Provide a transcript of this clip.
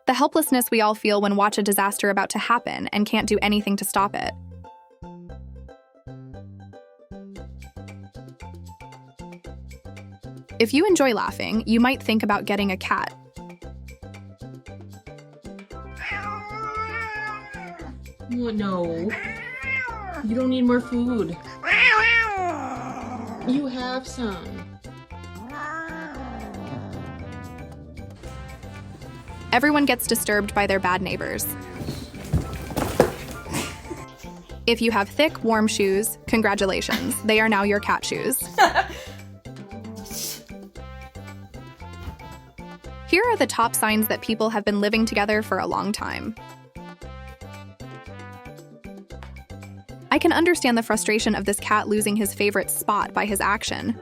The helplessness we all feel when watch a disaster about to happen and can't do anything to stop it. If you enjoy laughing, you might think about getting a cat. Oh, no. You don't need more food. You have some. Everyone gets disturbed by their bad neighbors. If you have thick, warm shoes, congratulations. They are now your cat shoes. Here are the top signs that people have been living together for a long time. I can understand the frustration of this cat losing his favorite spot by his action.